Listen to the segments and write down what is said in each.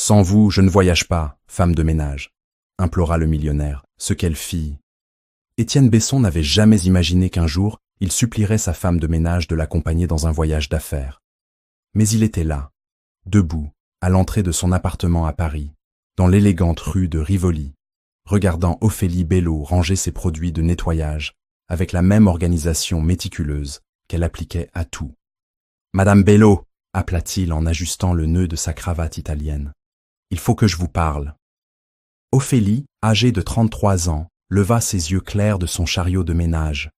Sans vous, je ne voyage pas, femme de ménage, implora le millionnaire, ce qu'elle fit. Étienne Besson n'avait jamais imaginé qu'un jour, il supplierait sa femme de ménage de l'accompagner dans un voyage d'affaires. Mais il était là, debout, à l'entrée de son appartement à Paris, dans l'élégante rue de Rivoli, regardant Ophélie Bello ranger ses produits de nettoyage avec la même organisation méticuleuse qu'elle appliquait à tout. « Madame Bello !» appela-t-il en ajustant le nœud de sa cravate italienne. « Il faut que je vous parle. » Ophélie, âgée de 33 ans, leva ses yeux clairs de son chariot de ménage.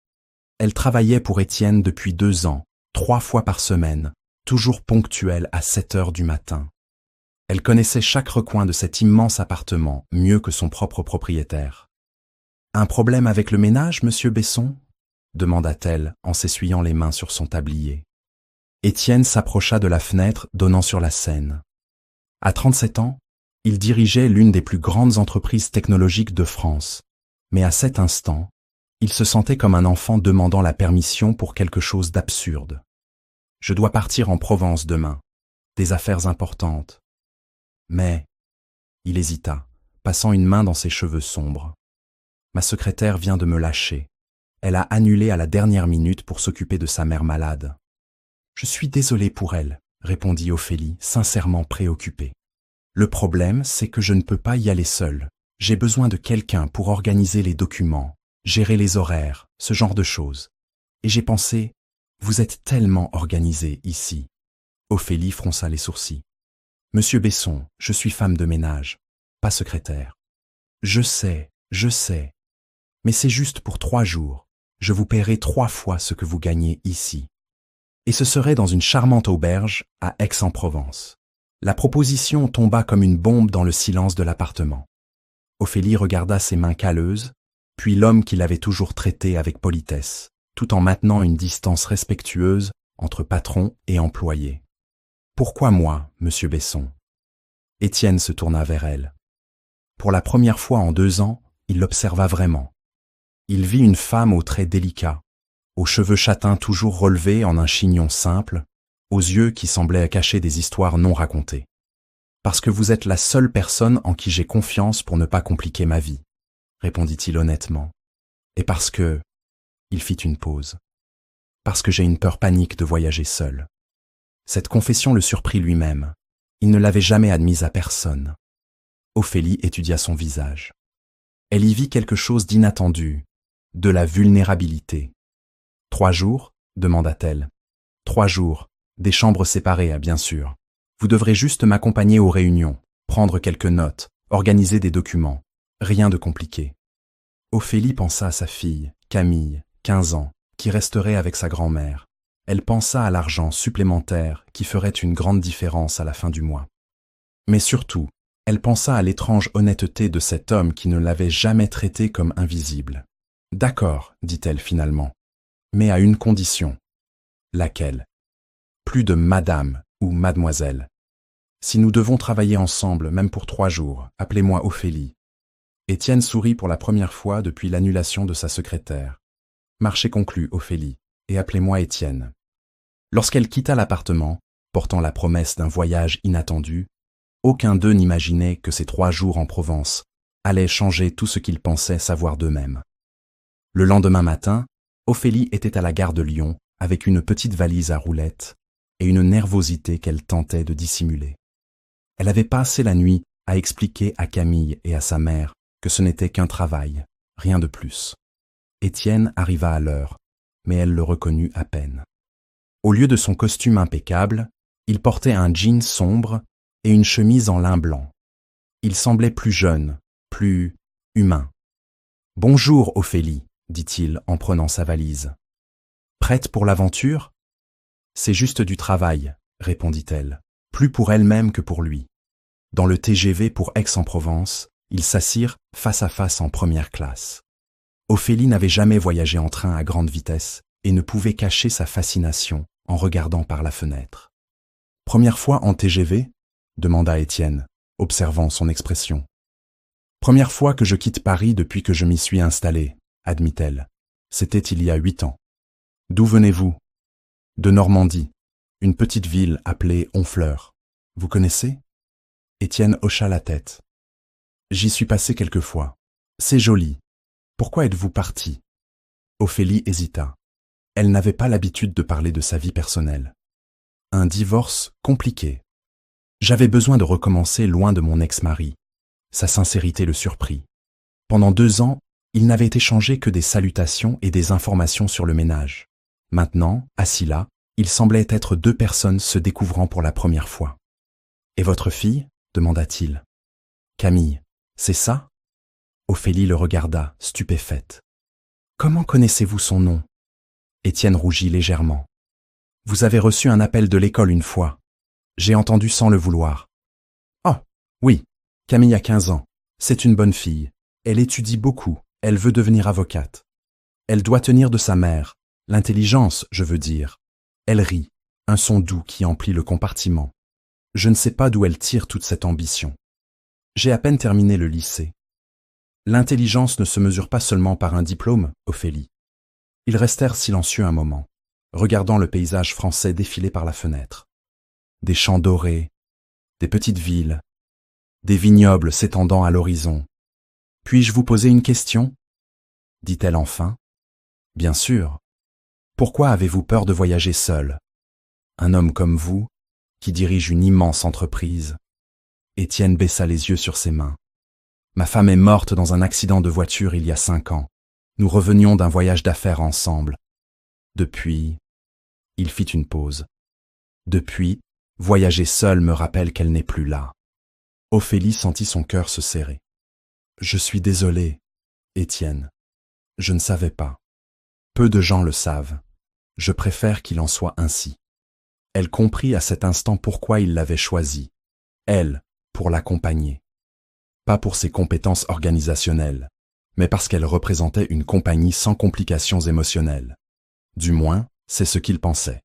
Elle travaillait pour Étienne depuis 2 ans, 3 fois par semaine, toujours ponctuelle à 7 heures du matin. Elle connaissait chaque recoin de cet immense appartement mieux que son propre propriétaire. « Un problème avec le ménage, monsieur Besson ?» demanda-t-elle en s'essuyant les mains sur son tablier. Étienne s'approcha de la fenêtre donnant sur la Seine. À 37 ans, il dirigeait l'une des plus grandes entreprises technologiques de France, mais à cet instant, il se sentait comme un enfant demandant la permission pour quelque chose d'absurde. « Je dois partir en Provence demain, des affaires importantes. » Mais, il hésita, passant une main dans ses cheveux sombres. « Ma secrétaire vient de me lâcher. Elle a annulé à la dernière minute pour s'occuper de sa mère malade. »« Je suis désolée pour elle, » répondit Ophélie, sincèrement préoccupée. « Le problème, c'est que je ne peux pas y aller seule. J'ai besoin de quelqu'un pour organiser les documents, gérer les horaires, ce genre de choses. Et j'ai pensé, vous êtes tellement organisé ici. » Ophélie fronça les sourcils. « Monsieur Besson, je suis femme de ménage, pas secrétaire. »« Je sais, mais c'est juste pour 3 jours. Je vous paierai 3 fois ce que vous gagnez ici. Et ce serait dans une charmante auberge à Aix-en-Provence. » La proposition tomba comme une bombe dans le silence de l'appartement. Ophélie regarda ses mains calleuses, puis l'homme qui l'avait toujours traité avec politesse, tout en maintenant une distance respectueuse entre patron et employé. « Pourquoi moi, monsieur Besson ?» Étienne se tourna vers elle. Pour la première fois en 2 ans, il l'observa vraiment. Il vit une femme aux traits délicats, aux cheveux châtains toujours relevés en un chignon simple, aux yeux qui semblaient cacher des histoires non racontées. « Parce que vous êtes la seule personne en qui j'ai confiance pour ne pas compliquer ma vie, » répondit-il honnêtement. « Et parce que... » il fit une pause. « Parce que j'ai une peur panique de voyager seul. » Cette confession le surprit lui-même. Il ne l'avait jamais admise à personne. Ophélie étudia son visage. Elle y vit quelque chose d'inattendu, de la vulnérabilité. « 3 jours ?» demanda-t-elle. « 3 jours. Des chambres séparées, bien sûr. Vous devrez juste m'accompagner aux réunions, prendre quelques notes, organiser des documents. Rien de compliqué. » Ophélie pensa à sa fille, Camille, 15 ans, qui resterait avec sa grand-mère. Elle pensa à l'argent supplémentaire qui ferait une grande différence à la fin du mois. Mais surtout, elle pensa à l'étrange honnêteté de cet homme qui ne l'avait jamais traitée comme invisible. « D'accord, dit-elle finalement, mais à une condition. » « Laquelle ? » « Plus de madame ou mademoiselle. Si nous devons travailler ensemble, même pour 3 jours, appelez-moi Ophélie. » Étienne sourit pour la première fois depuis l'annulation de sa secrétaire. « Marché conclu, Ophélie, et appelez-moi Étienne. » Lorsqu'elle quitta l'appartement, portant la promesse d'un voyage inattendu, aucun d'eux n'imaginait que ces 3 jours en Provence allaient changer tout ce qu'ils pensaient savoir d'eux-mêmes. Le lendemain matin, Ophélie était à la gare de Lyon avec une petite valise à roulettes et une nervosité qu'elle tentait de dissimuler. Elle avait passé la nuit à expliquer à Camille et à sa mère que ce n'était qu'un travail, rien de plus. Étienne arriva à l'heure, mais elle le reconnut à peine. Au lieu de son costume impeccable, il portait un jean sombre et une chemise en lin blanc. Il semblait plus jeune, plus humain. « Bonjour, Ophélie, » dit-il en prenant sa valise. « Prête pour l'aventure ? » « C'est juste du travail, » répondit-elle, plus pour elle-même que pour lui. Dans le TGV pour Aix-en-Provence, ils s'assirent face à face en première classe. Ophélie n'avait jamais voyagé en train à grande vitesse et ne pouvait cacher sa fascination en regardant par la fenêtre. « Première fois en TGV ?» demanda Étienne, observant son expression. « Première fois que je quitte Paris depuis que je m'y suis installée, » admit-elle. « C'était il y a 8 ans. »« D'où venez-vous ?»« De Normandie, une petite ville appelée Honfleur. Vous connaissez ?» Étienne hocha la tête. J'y suis passé quelques fois. C'est joli. Pourquoi êtes-vous parti? Ophélie hésita. Elle n'avait pas l'habitude de parler de sa vie personnelle. Un divorce compliqué. J'avais besoin de recommencer loin de mon ex-mari. Sa sincérité le surprit. Pendant 2 ans, ils n'avaient échangé que des salutations et des informations sur le ménage. Maintenant, assis là, ils semblaient être 2 personnes se découvrant pour la première fois. « Et votre fille ?» demanda-t-il. « Camille, c'est ça ?» Ophélie le regarda, stupéfaite. « Comment connaissez-vous son nom ?» Étienne rougit légèrement. « Vous avez reçu un appel de l'école une fois. J'ai entendu sans le vouloir. »« Oh, oui, Camille a 15 ans. C'est une bonne fille. Elle étudie beaucoup. Elle veut devenir avocate. Elle doit tenir de sa mère. L'intelligence, je veux dire. » Elle rit, un son doux qui emplit le compartiment. Je ne sais pas d'où elle tire toute cette ambition. J'ai à peine terminé le lycée. L'intelligence ne se mesure pas seulement par un diplôme, Ophélie. Ils restèrent silencieux un moment, regardant le paysage français défiler par la fenêtre. Des champs dorés, des petites villes, des vignobles s'étendant à l'horizon. « Puis-je vous poser une question ?» dit-elle enfin. « Bien sûr. Pourquoi avez-vous peur de voyager seul? Un homme comme vous, qui dirige une immense entreprise. » Étienne baissa les yeux sur ses mains. « Ma femme est morte dans un accident de voiture il y a 5 ans. Nous revenions d'un voyage d'affaires ensemble. Depuis... » Il fit une pause. « Depuis, voyager seul me rappelle qu'elle n'est plus là. » Ophélie sentit son cœur se serrer. « Je suis désolé, Étienne. Je ne savais pas. Peu de gens le savent. Je préfère qu'il en soit ainsi. » Elle comprit à cet instant pourquoi il l'avait choisie. Elle, pour l'accompagner. Pas pour ses compétences organisationnelles, mais parce qu'elle représentait une compagnie sans complications émotionnelles. Du moins, c'est ce qu'il pensait.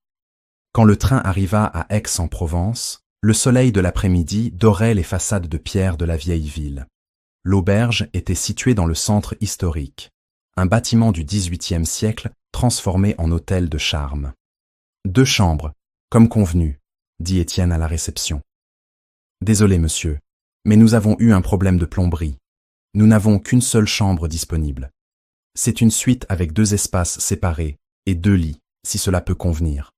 Quand le train arriva à Aix-en-Provence, le soleil de l'après-midi dorait les façades de pierre de la vieille ville. L'auberge était située dans le centre historique, un bâtiment du XVIIIe siècle transformé en hôtel de charme. 2 chambres, comme convenu, dit Étienne à la réception. « Désolé, monsieur, mais nous avons eu un problème de plomberie. Nous n'avons qu'une seule chambre disponible. C'est une suite avec 2 espaces séparés et 2 lits, si cela peut convenir. »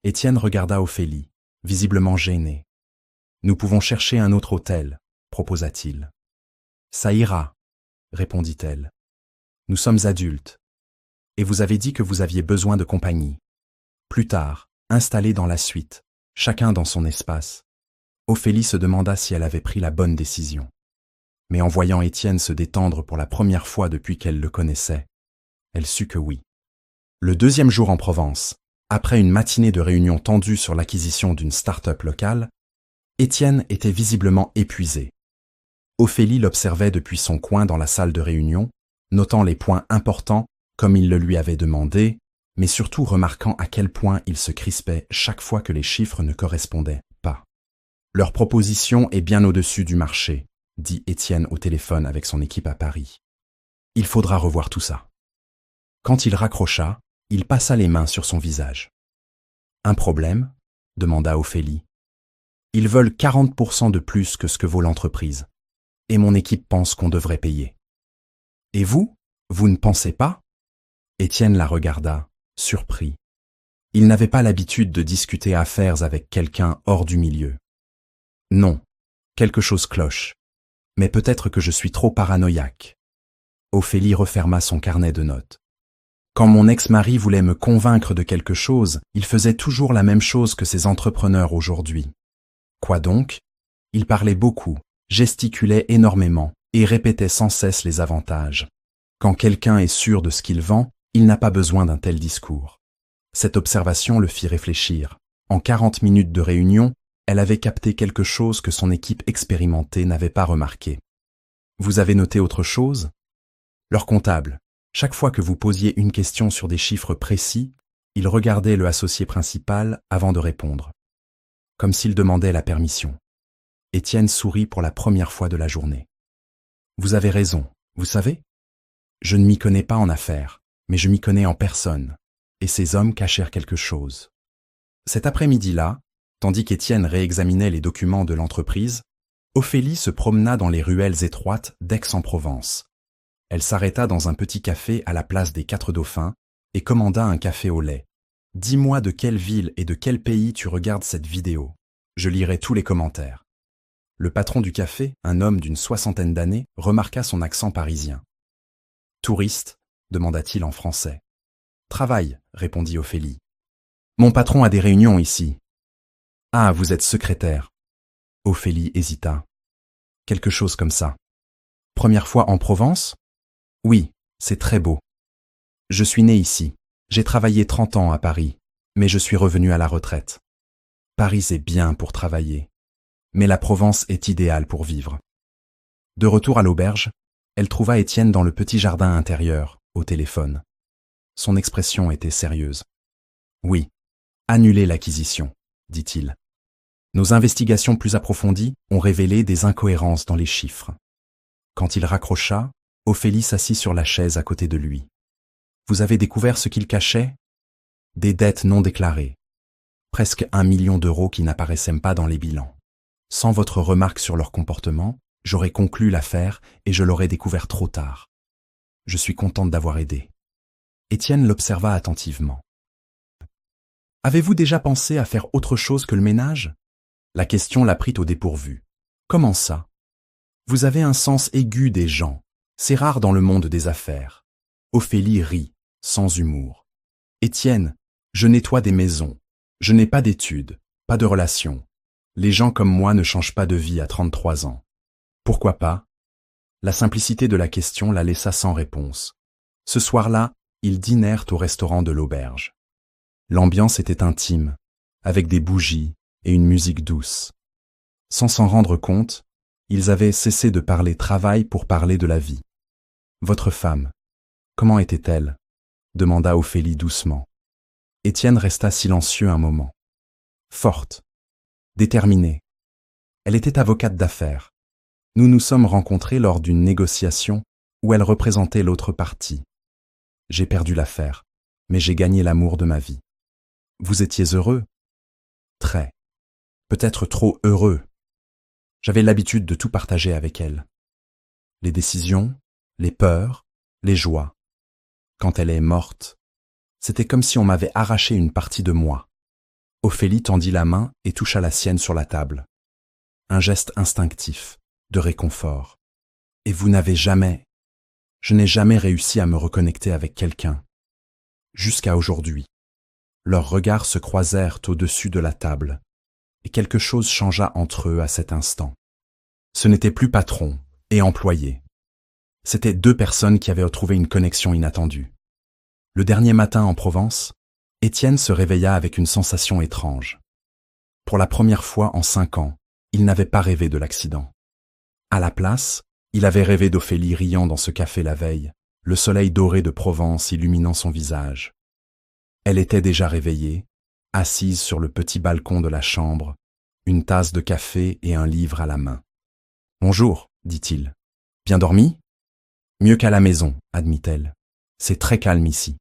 Étienne regarda Ophélie, visiblement gênée. « Nous pouvons chercher un autre hôtel, » proposa-t-il. « Ça ira, » répondit-elle. « Nous sommes adultes. Et vous avez dit que vous aviez besoin de compagnie. » Plus tard, installés dans la suite, chacun dans son espace, Ophélie se demanda si elle avait pris la bonne décision. Mais en voyant Étienne se détendre pour la première fois depuis qu'elle le connaissait, elle sut que oui. Le 2e jour en Provence, après une matinée de réunion tendue sur l'acquisition d'une start-up locale, Étienne était visiblement épuisé. Ophélie l'observait depuis son coin dans la salle de réunion, notant les points importants comme il le lui avait demandé, mais surtout remarquant à quel point il se crispait chaque fois que les chiffres ne correspondaient pas. « Leur proposition est bien au-dessus du marché, » dit Étienne au téléphone avec son équipe à Paris. « Il faudra revoir tout ça. » Quand il raccrocha, il passa les mains sur son visage. « Un problème ?» demanda Ophélie. « Ils veulent 40% de plus que ce que vaut l'entreprise, et mon équipe pense qu'on devrait payer. »« Et vous, vous ne pensez pas ?» Étienne la regarda, surpris. Il n'avait pas l'habitude de discuter affaires avec quelqu'un hors du milieu. « Non, quelque chose cloche, mais peut-être que je suis trop paranoïaque. » Ophélie referma son carnet de notes. « Quand mon ex-mari voulait me convaincre de quelque chose, il faisait toujours la même chose que ces entrepreneurs aujourd'hui. Quoi donc? Il parlait beaucoup, gesticulait énormément et répétait sans cesse les avantages. Quand quelqu'un est sûr de ce qu'il vend, il n'a pas besoin d'un tel discours. » Cette observation le fit réfléchir. En 40 minutes de réunion, elle avait capté quelque chose que son équipe expérimentée n'avait pas remarqué. « Vous avez noté autre chose ?» Leur comptable, chaque fois que vous posiez une question sur des chiffres précis, il regardait le associé principal avant de répondre, comme s'il demandait la permission. Étienne sourit pour la première fois de la journée. « Vous avez raison, vous savez? Je ne m'y connais pas en affaires, mais je m'y connais en personne, et ces hommes cachèrent quelque chose. » Cet après-midi-là, tandis qu'Étienne réexaminait les documents de l'entreprise, Ophélie se promena dans les ruelles étroites d'Aix-en-Provence. Elle s'arrêta dans un petit café à la place des Quatre Dauphins et commanda un café au lait. « Dis-moi de quelle ville et de quel pays tu regardes cette vidéo. Je lirai tous les commentaires. » Le patron du café, un homme d'une 60aine d'années, remarqua son accent parisien. « Touriste ?» demanda-t-il en français. « Travail » répondit Ophélie. « Mon patron a des réunions ici. »« Ah, vous êtes secrétaire. » Ophélie hésita. « Quelque chose comme ça. »« Première fois en Provence ? » ?»« Oui, c'est très beau. Je suis né ici. J'ai travaillé 30 ans à Paris, mais je suis revenu à la retraite. Paris est bien pour travailler, mais la Provence est idéale pour vivre. » De retour à l'auberge, elle trouva Étienne dans le petit jardin intérieur, au téléphone. Son expression était sérieuse. « Oui, annulez l'acquisition, dit-il. Nos investigations plus approfondies ont révélé des incohérences dans les chiffres. » Quand il raccrocha, Ophélie s'assit sur la chaise à côté de lui. « Vous avez découvert ce qu'il cachait ? Des dettes non déclarées. Presque 1 million d'euros qui n'apparaissaient pas dans les bilans. Sans votre remarque sur leur comportement, j'aurais conclu l'affaire et je l'aurais découvert trop tard. Je suis contente d'avoir aidé. » Étienne l'observa attentivement. « Avez-vous déjà pensé à faire autre chose que le ménage ?» La question la prit au dépourvu. « Comment ça ? Vous avez un sens aigu des gens. C'est rare dans le monde des affaires. » Ophélie rit, sans humour. « Étienne, je nettoie des maisons. Je n'ai pas d'études, pas de relations. Les gens comme moi ne changent pas de vie à 33 ans. Pourquoi pas ? » La simplicité de la question la laissa sans réponse. Ce soir-là, ils dînèrent au restaurant de l'auberge. L'ambiance était intime, avec des bougies et une musique douce. Sans s'en rendre compte, ils avaient cessé de parler travail pour parler de la vie. « Votre femme, comment était-elle » demanda Ophélie doucement. Étienne resta silencieux un moment. Forte, déterminée. Elle était avocate d'affaires. Nous nous sommes rencontrés lors d'une négociation où elle représentait l'autre partie. J'ai perdu l'affaire, mais j'ai gagné l'amour de ma vie. Vous étiez heureux ? Très. Peut-être trop heureux. J'avais l'habitude de tout partager avec elle. Les décisions, les peurs, les joies. Quand elle est morte, c'était comme si on m'avait arraché une partie de moi. Ophélie tendit la main et toucha la sienne sur la table. Un geste instinctif, de réconfort. Et vous n'avez jamais... Je n'ai jamais réussi à me reconnecter avec quelqu'un. Jusqu'à aujourd'hui. Leurs regards se croisèrent au-dessus de la table, et quelque chose changea entre eux à cet instant. Ce n'était plus patron et employé. C'étaient 2 personnes qui avaient trouvé une connexion inattendue. Le dernier matin en Provence, Étienne se réveilla avec une sensation étrange. Pour la première fois en 5 ans, il n'avait pas rêvé de l'accident. À la place, il avait rêvé d'Ophélie riant dans ce café la veille, le soleil doré de Provence illuminant son visage. Elle était déjà réveillée, assise sur le petit balcon de la chambre, une tasse de café et un livre à la main. « Bonjour, dit-il. Bien dormi ? » Mieux qu'à la maison, admit-elle. C'est très calme ici.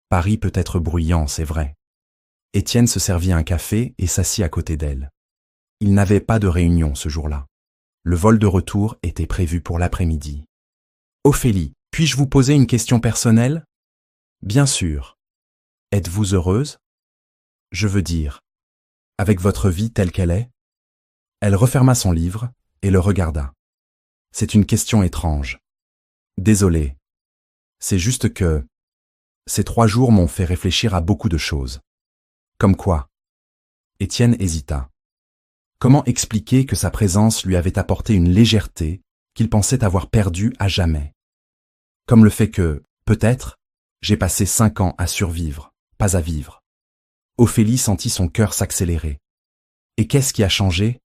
Paris peut être bruyant, c'est vrai. Étienne se servit un café et s'assit à côté d'elle. Il n'avait pas de réunion ce jour-là. Le vol de retour était prévu pour l'après-midi. « Ophélie, puis-je vous poser une question personnelle ? » « Bien sûr. Êtes-vous heureuse ? Je veux dire, avec votre vie telle qu'elle est ?» Elle referma son livre et le regarda. « C'est une question étrange. Désolé. C'est juste que ces 3 jours m'ont fait réfléchir à beaucoup de choses. » « Comme quoi ?» Étienne hésita. Comment expliquer que sa présence lui avait apporté une légèreté qu'il pensait avoir perdue à jamais ? Comme le fait que, peut-être, j'ai passé 5 ans à survivre, pas à vivre. Ophélie sentit son cœur s'accélérer. Et qu'est-ce qui a changé ?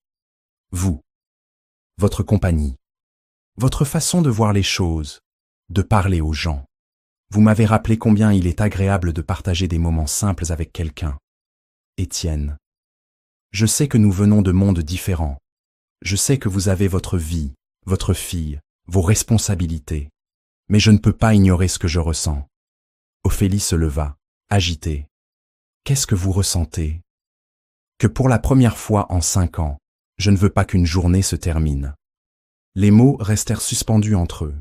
Vous. Votre compagnie. Votre façon de voir les choses, de parler aux gens. Vous m'avez rappelé combien il est agréable de partager des moments simples avec quelqu'un. Étienne. Je sais que nous venons de mondes différents. Je sais que vous avez votre vie, votre fille, vos responsabilités. Mais je ne peux pas ignorer ce que je ressens. Ophélie se leva, agitée. Qu'est-ce que vous ressentez ? Que pour la première fois en 5 ans, Je ne veux pas qu'une journée se termine. Les mots restèrent suspendus entre eux.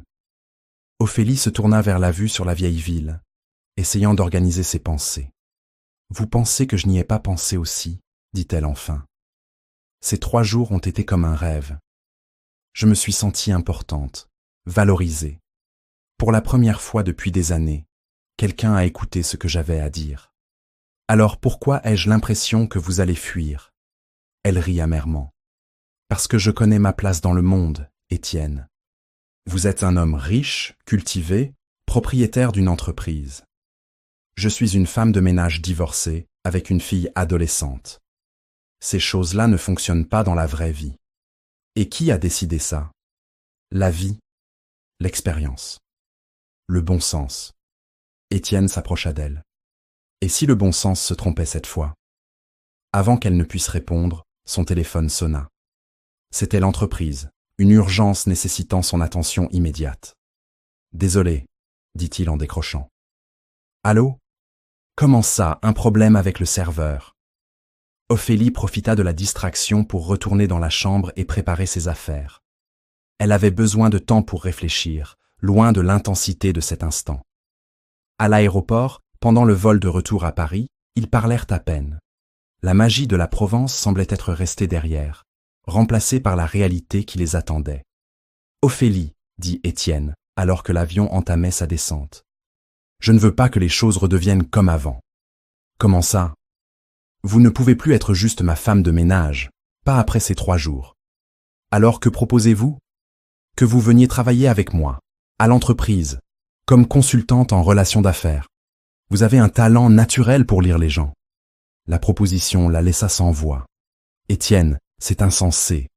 Ophélie se tourna vers la vue sur la vieille ville, essayant d'organiser ses pensées. « Vous pensez que je n'y ai pas pensé aussi ?» dit-elle enfin. « Ces 3 jours ont été comme un rêve. Je me suis sentie importante, valorisée. Pour la première fois depuis des années, quelqu'un a écouté ce que j'avais à dire. Alors pourquoi ai-je l'impression que vous allez fuir ?» Elle rit amèrement. « Parce que je connais ma place dans le monde, Étienne. Vous êtes un homme riche, cultivé, propriétaire d'une entreprise. Je suis une femme de ménage divorcée avec une fille adolescente. Ces choses-là ne fonctionnent pas dans la vraie vie. Et qui a décidé ça? La vie, l'expérience, le bon sens. » Étienne s'approcha d'elle. Et si le bon sens se trompait cette fois? Avant qu'elle ne puisse répondre, son téléphone sonna. C'était l'entreprise, une urgence nécessitant son attention immédiate. « Désolé, » dit-il en décrochant. « Allô? Comment ça, un problème avec le serveur ?» Ophélie profita de la distraction pour retourner dans la chambre et préparer ses affaires. Elle avait besoin de temps pour réfléchir, loin de l'intensité de cet instant. À l'aéroport, pendant le vol de retour à Paris, ils parlèrent à peine. La magie de la Provence semblait être restée derrière, remplacée par la réalité qui les attendait. « Ophélie, » dit Étienne, alors que l'avion entamait sa descente. « Je ne veux pas que les choses redeviennent comme avant. »« Comment ça ? Vous ne pouvez plus être juste ma femme de ménage, pas après ces 3 jours. Alors que proposez-vous ? Que vous veniez travailler avec moi, à l'entreprise, comme consultante en relations d'affaires. Vous avez un talent naturel pour lire les gens. » La proposition la laissa sans voix. « Étienne, c'est insensé.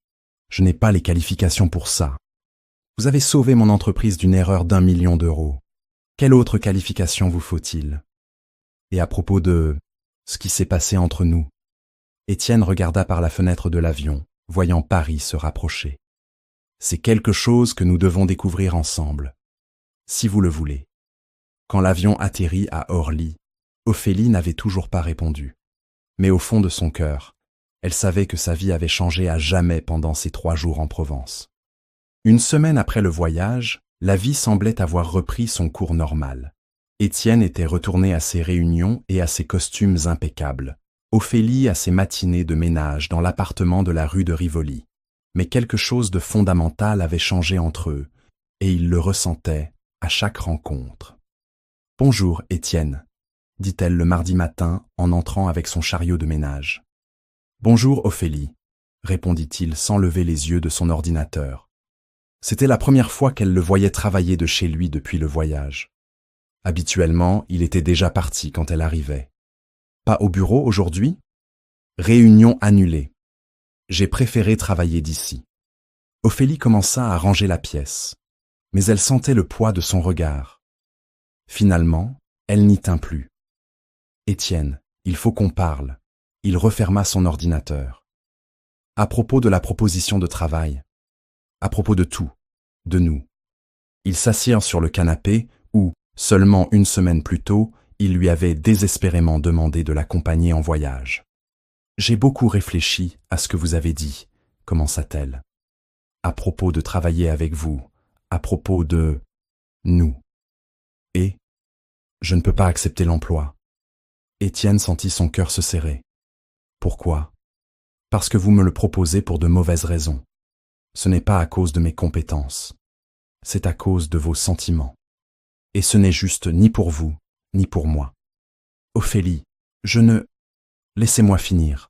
Je n'ai pas les qualifications pour ça. Vous avez sauvé mon entreprise d'une erreur d'1 million d'euros. Quelle autre qualification vous faut-il? Et à propos de ce qui s'est passé entre nous ?» Étienne regarda par la fenêtre de l'avion, voyant Paris se rapprocher. « C'est quelque chose que nous devons découvrir ensemble, si vous le voulez. » Quand l'avion atterrit à Orly, Ophélie n'avait toujours pas répondu. Mais au fond de son cœur, elle savait que sa vie avait changé à jamais pendant ces 3 jours en Provence. Une semaine après le voyage, la vie semblait avoir repris son cours normal. Étienne était retourné à ses réunions et à ses costumes impeccables. Ophélie à ses matinées de ménage dans l'appartement de la rue de Rivoli. Mais quelque chose de fondamental avait changé entre eux, et il le ressentait à chaque rencontre. « Bonjour, Étienne, » dit-elle le mardi matin en entrant avec son chariot de ménage. « Bonjour, Ophélie, » répondit-il sans lever les yeux de son ordinateur. C'était la première fois qu'elle le voyait travailler de chez lui depuis le voyage. Habituellement, il était déjà parti quand elle arrivait. « Pas au bureau aujourd'hui ? Réunion annulée. J'ai préféré travailler d'ici. » Ophélie commença à ranger la pièce, mais elle sentait le poids de son regard. Finalement, elle n'y tint plus. « Étienne, il faut qu'on parle. » Il referma son ordinateur. « À propos de la proposition de travail. À propos de tout, de nous. » Ils s'assirent sur le canapé où, seulement 1 semaine plus tôt, il lui avait désespérément demandé de l'accompagner en voyage. « J'ai beaucoup réfléchi à ce que vous avez dit, » commença-t-elle. « À propos de travailler avec vous, à propos de nous. Et je ne peux pas accepter l'emploi. » Étienne sentit son cœur se serrer. « Pourquoi ? Parce que vous me le proposez pour de mauvaises raisons. Ce n'est pas à cause de mes compétences. C'est à cause de vos sentiments. Et ce n'est juste ni pour vous, ni pour moi. »« Ophélie, je ne... » »« Laissez-moi finir, »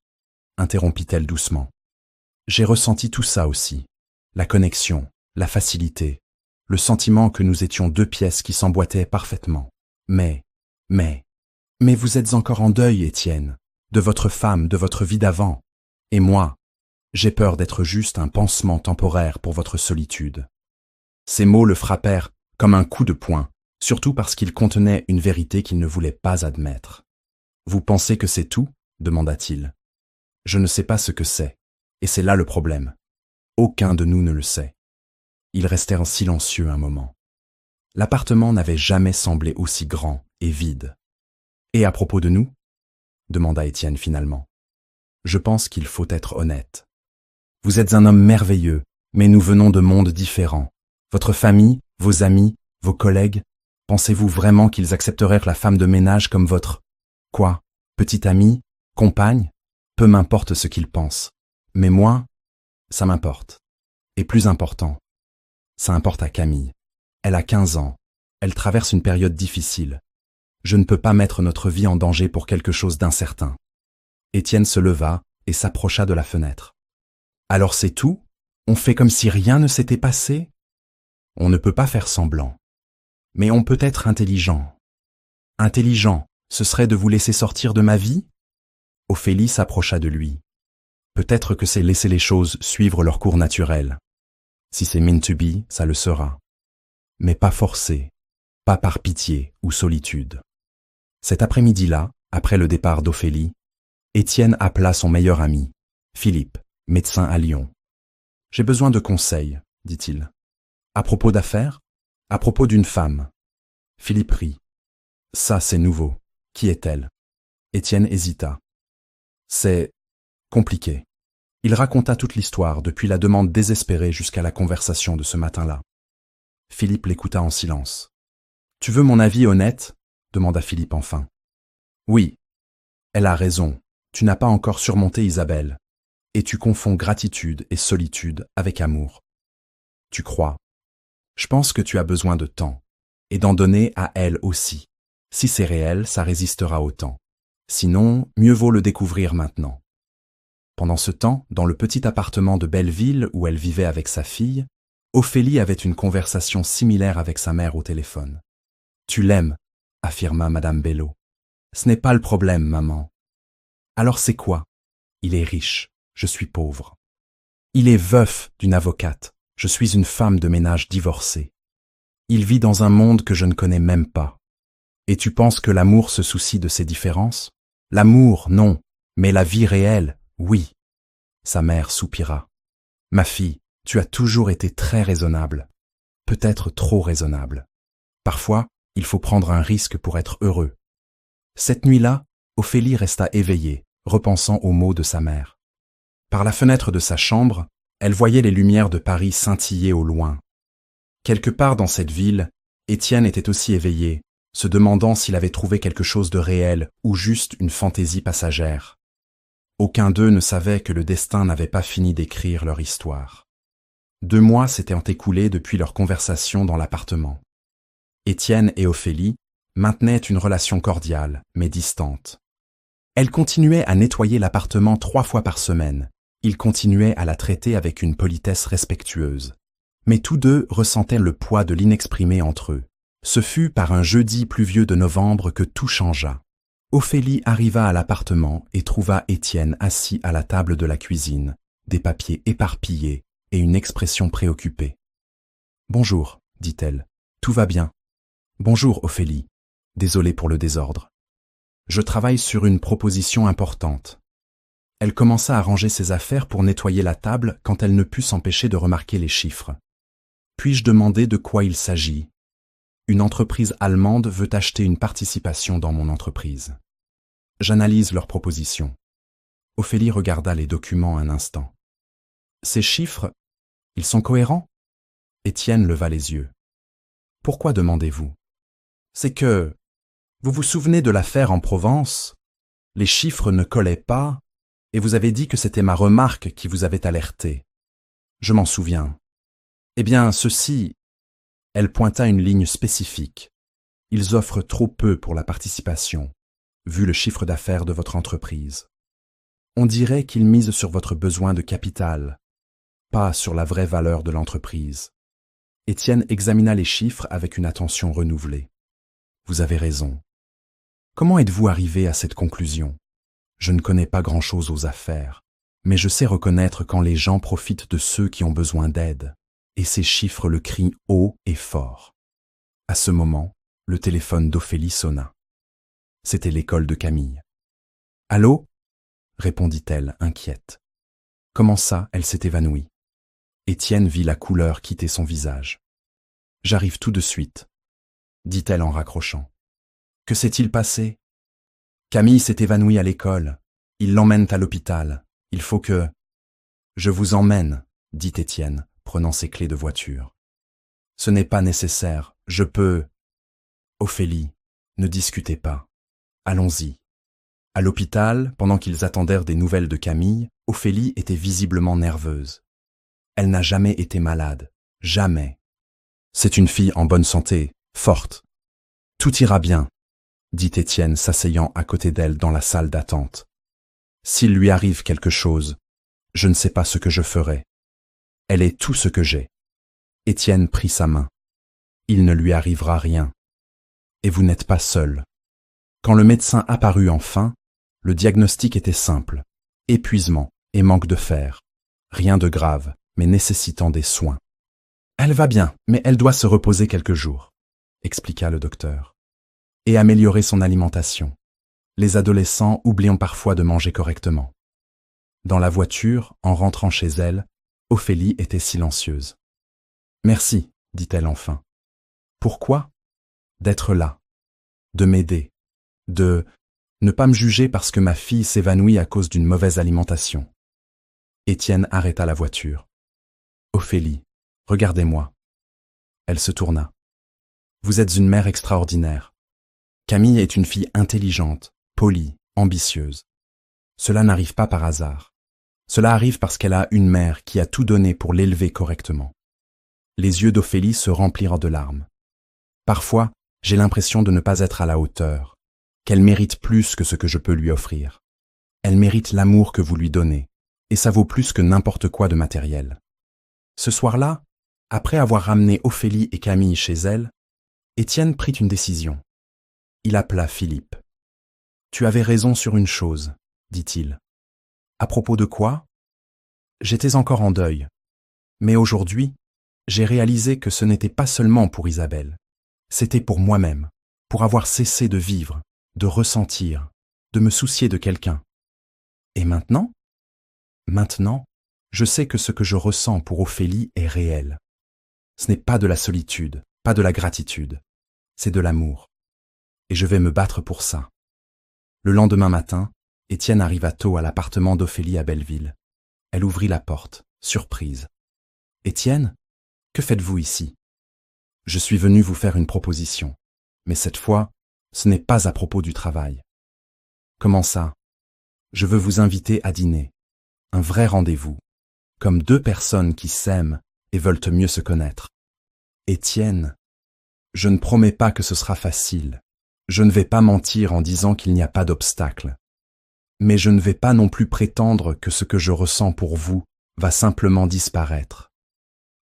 interrompit-elle doucement. « J'ai ressenti tout ça aussi. La connexion, la facilité, le sentiment que nous étions 2 pièces qui s'emboîtaient parfaitement. Mais vous êtes encore en deuil, Étienne, de votre femme, de votre vie d'avant. Et moi, j'ai peur d'être juste un pansement temporaire pour votre solitude. » Ces mots le frappèrent comme un coup de poing, surtout parce qu'ils contenaient une vérité qu'il ne voulait pas admettre. « Vous pensez que c'est tout ? » demanda-t-il. « Je ne sais pas ce que c'est, et c'est là le problème. Aucun de nous ne le sait. » Ils restèrent silencieux un moment. L'appartement n'avait jamais semblé aussi grand et vide. « Et à propos de nous ? » demanda Étienne finalement. « Je pense qu'il faut être honnête. Vous êtes un homme merveilleux, mais nous venons de mondes différents. Votre famille, vos amis, vos collègues, pensez-vous vraiment qu'ils accepteraient la femme de ménage comme votre... Quoi? Petite amie? Compagne? Peu m'importe ce qu'ils pensent. Mais moi, ça m'importe. Et plus important, ça importe à Camille. Elle a 15 ans. Elle traverse une période difficile. Je ne peux pas mettre notre vie en danger pour quelque chose d'incertain. Étienne se leva et s'approcha de la fenêtre. Alors c'est tout? On fait comme si rien ne s'était passé? On ne peut pas faire semblant. Mais on peut être intelligent. Intelligent, ce serait de vous laisser sortir de ma vie? Ophélie s'approcha de lui. Peut-être que c'est laisser les choses suivre leur cours naturel. Si c'est meant to be, ça le sera. Mais pas forcé, pas par pitié ou solitude. Cet après-midi-là, après le départ d'Ophélie, Étienne appela son meilleur ami, Philippe, médecin à Lyon. « J'ai besoin de conseils, dit-il. À propos d'affaires? À propos d'une femme. » Philippe rit. « Ça, c'est nouveau. Qui est-elle » Étienne hésita. « C'est compliqué. » Il raconta toute l'histoire, depuis la demande désespérée jusqu'à la conversation de ce matin-là. Philippe l'écouta en silence. « Tu veux mon avis honnête ?» demanda Philippe enfin. « Oui. Elle a raison. Tu n'as pas encore surmonté Isabelle. Et tu confonds gratitude et solitude avec amour. Tu crois. Je pense que tu as besoin de temps, et d'en donner à elle aussi. Si c'est réel, ça résistera au temps. Sinon, mieux vaut le découvrir maintenant. » Pendant ce temps, dans le petit appartement de Belleville où elle vivait avec sa fille, Ophélie avait une conversation similaire avec sa mère au téléphone. « Tu l'aimes, » affirma Madame Bello. « Ce n'est pas le problème, maman. »« Alors c'est quoi ? » ?»« Il est riche, je suis pauvre. »« Il est veuf d'une avocate, je suis une femme de ménage divorcée. »« Il vit dans un monde que je ne connais même pas. »« Et tu penses que l'amour se soucie de ces différences ? » ?»« L'amour, non, mais la vie réelle, oui. » Sa mère soupira. « Ma fille, tu as toujours été très raisonnable, peut-être trop raisonnable. Parfois, il faut prendre un risque pour être heureux. » Cette nuit-là, Ophélie resta éveillée, repensant aux mots de sa mère. Par la fenêtre de sa chambre, elle voyait les lumières de Paris scintiller au loin. Quelque part dans cette ville, Étienne était aussi éveillé, se demandant s'il avait trouvé quelque chose de réel ou juste une fantaisie passagère. Aucun d'eux ne savait que le destin n'avait pas fini d'écrire leur histoire. 2 mois s'étaient écoulés depuis leur conversation dans l'appartement. Étienne et Ophélie maintenaient une relation cordiale, mais distante. Elle continuait à nettoyer l'appartement 3 fois par semaine. Il continuait à la traiter avec une politesse respectueuse. Mais tous deux ressentaient le poids de l'inexprimé entre eux. Ce fut par un jeudi pluvieux de novembre que tout changea. Ophélie arriva à l'appartement et trouva Étienne assis à la table de la cuisine, des papiers éparpillés et une expression préoccupée. « Bonjour, dit-elle. Tout va bien. Bonjour, Ophélie. Désolée pour le désordre. Je travaille sur une proposition importante. » Elle commença à ranger ses affaires pour nettoyer la table quand elle ne put s'empêcher de remarquer les chiffres. « Puis-je demander de quoi il s'agit ? Une entreprise allemande veut acheter une participation dans mon entreprise. J'analyse leur proposition. » Ophélie regarda les documents un instant. « Ces chiffres, ils sont cohérents ?» Étienne leva les yeux. « Pourquoi demandez-vous ? C'est que, vous vous souvenez de l'affaire en Provence ? Les chiffres ne collaient pas, et vous avez dit que c'était ma remarque qui vous avait alerté. Je m'en souviens. Eh bien, ceci... » Elle pointa une ligne spécifique. « Ils offrent trop peu pour la participation, vu le chiffre d'affaires de votre entreprise. On dirait qu'ils misent sur votre besoin de capital, pas sur la vraie valeur de l'entreprise. » Étienne examina les chiffres avec une attention renouvelée. « Vous avez raison. Comment êtes-vous arrivé à cette conclusion ? Je ne connais pas grand-chose aux affaires, mais je sais reconnaître quand les gens profitent de ceux qui ont besoin d'aide, et ces chiffres le crient haut et fort. » À ce moment, le téléphone d'Ophélie sonna. C'était l'école de Camille. « Allô ?» répondit-elle, inquiète. Comment ça, elle s'est évanouie ? Étienne vit la couleur quitter son visage. « J'arrive tout de suite, » dit-elle en raccrochant. « Que s'est-il passé ? » « Camille s'est évanouie à l'école. Ils l'emmènent à l'hôpital. Il faut que... » Je vous emmène, dit Étienne, prenant ses clés de voiture. Ce n'est pas nécessaire, je peux... Ophélie, ne discutez pas. Allons-y. À l'hôpital, pendant qu'ils attendèrent des nouvelles de Camille, Ophélie était visiblement nerveuse. Elle n'a jamais été malade, jamais. C'est une fille en bonne santé, forte. Tout ira bien, dit Étienne s'asseyant à côté d'elle dans la salle d'attente. S'il lui arrive quelque chose, je ne sais pas ce que je ferai. Elle est tout ce que j'ai. Étienne prit sa main. Il ne lui arrivera rien. Et vous n'êtes pas seul. Quand le médecin apparut enfin, le diagnostic était simple. Épuisement et manque de fer. Rien de grave, mais nécessitant des soins. Elle va bien, mais elle doit se reposer quelques jours, expliqua le docteur. Et améliorer son alimentation. Les adolescents oublient parfois de manger correctement. Dans la voiture, en rentrant chez elle, Ophélie était silencieuse. « Merci, dit-elle enfin. Pourquoi ? D'être là, de m'aider, de ne pas me juger parce que ma fille s'évanouit à cause d'une mauvaise alimentation. » Étienne arrêta la voiture. « Ophélie, regardez-moi. » Elle se tourna. « Vous êtes une mère extraordinaire. Camille est une fille intelligente, polie, ambitieuse. Cela n'arrive pas par hasard. Cela arrive parce qu'elle a une mère qui a tout donné pour l'élever correctement. » Les yeux d'Ophélie se remplirent de larmes. Parfois, j'ai l'impression de ne pas être à la hauteur, qu'elle mérite plus que ce que je peux lui offrir. Elle mérite l'amour que vous lui donnez, et ça vaut plus que n'importe quoi de matériel. Ce soir-là, après avoir ramené Ophélie et Camille chez elle, Étienne prit une décision. Il appela Philippe. « Tu avais raison sur une chose, dit-il. »« À propos de quoi ? » ?»« J'étais encore en deuil. Mais aujourd'hui, j'ai réalisé que ce n'était pas seulement pour Isabelle. C'était pour moi-même, pour avoir cessé de vivre, de ressentir, de me soucier de quelqu'un. Et maintenant ? Maintenant, je sais que ce que je ressens pour Ophélie est réel. Ce n'est pas de la solitude, pas de la gratitude. C'est de l'amour. Et je vais me battre pour ça. Le lendemain matin, Étienne arriva tôt à l'appartement d'Ophélie à Belleville. Elle ouvrit la porte, surprise. « Étienne, que faites-vous ici ? Je suis venu vous faire une proposition. Mais cette fois, ce n'est pas à propos du travail. » « Comment ça ? Je veux vous inviter à dîner. Un vrai rendez-vous. Comme deux personnes qui s'aiment et veulent mieux se connaître. » « Étienne, je ne promets pas que ce sera facile. Je ne vais pas mentir en disant qu'il n'y a pas d'obstacle. Mais je ne vais pas non plus prétendre que ce que je ressens pour vous va simplement disparaître. »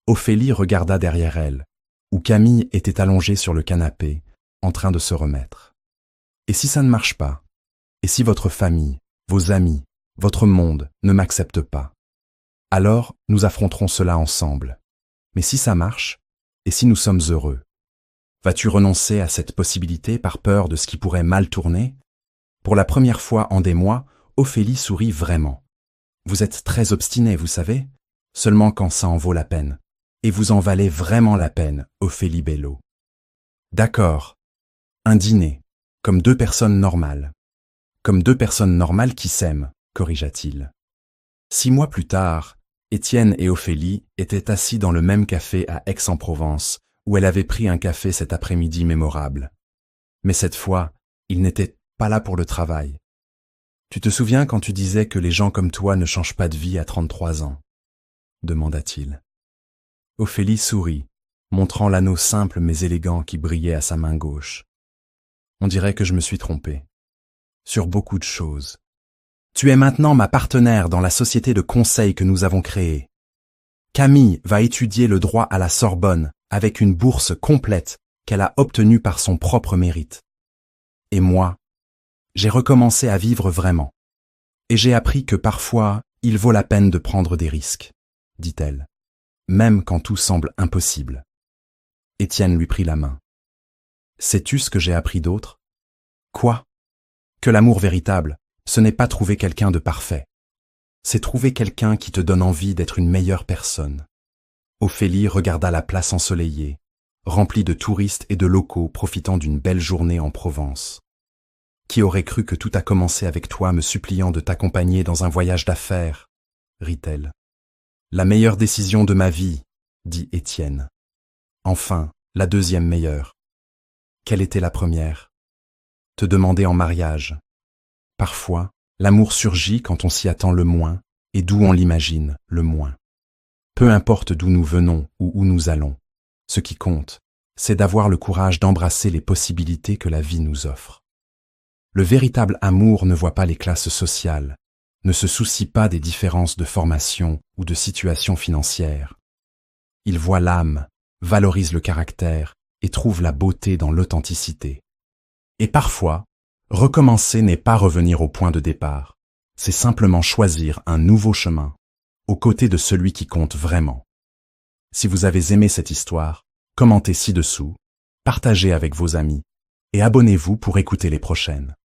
Ophélie regarda derrière elle, où Camille était allongée sur le canapé, en train de se remettre. « Et si ça ne marche pas ? Et si votre famille, vos amis, votre monde ne m'acceptent pas ? Alors, nous affronterons cela ensemble. Mais si ça marche, et si nous sommes heureux ? Vas-tu renoncer à cette possibilité par peur de ce qui pourrait mal tourner ? » Pour la première fois en des mois, Ophélie sourit vraiment. « Vous êtes très obstiné, vous savez, seulement quand ça en vaut la peine. Et vous en valez vraiment la peine, Ophélie Bello. »« D'accord. Un dîner, comme deux personnes normales. Comme deux personnes normales qui s'aiment, corrigea-t-il. 6 mois plus tard, Étienne et Ophélie étaient assis dans le même café à Aix-en-Provence, où elle avait pris un café cet après-midi mémorable. Mais cette fois, ils n'étaient pas là pour le travail. « Tu te souviens quand tu disais que les gens comme toi ne changent pas de vie à 33 ans ?» demanda-t-il. Ophélie sourit, montrant l'anneau simple mais élégant qui brillait à sa main gauche. « On dirait que je me suis trompé. Sur beaucoup de choses. Tu es maintenant ma partenaire dans la société de conseil que nous avons créée. Camille va étudier le droit à la Sorbonne avec une bourse complète qu'elle a obtenue par son propre mérite. Et moi, j'ai recommencé à vivre vraiment. Et j'ai appris que parfois, il vaut la peine de prendre des risques, dit-elle, même quand tout semble impossible. » Étienne lui prit la main. « Sais-tu ce que j'ai appris d'autre ? » ?»« Quoi ? Que l'amour véritable, ce n'est pas trouver quelqu'un de parfait. C'est trouver quelqu'un qui te donne envie d'être une meilleure personne. » Ophélie regarda la place ensoleillée, remplie de touristes et de locaux profitant d'une belle journée en Provence. « Qui aurait cru que tout a commencé avec toi me suppliant de t'accompagner dans un voyage d'affaires ?» rit-elle. La meilleure décision de ma vie, dit Étienne. Enfin, la deuxième meilleure. Quelle était la première? Te demander en mariage. Parfois, l'amour surgit quand on s'y attend le moins et d'où on l'imagine le moins. Peu importe d'où nous venons ou où nous allons, ce qui compte, c'est d'avoir le courage d'embrasser les possibilités que la vie nous offre. Le véritable amour ne voit pas les classes sociales, ne se soucie pas des différences de formation ou de situation financière. Il voit l'âme, valorise le caractère et trouve la beauté dans l'authenticité. Et parfois, recommencer n'est pas revenir au point de départ, c'est simplement choisir un nouveau chemin, aux côtés de celui qui compte vraiment. Si vous avez aimé cette histoire, commentez ci-dessous, partagez avec vos amis et abonnez-vous pour écouter les prochaines.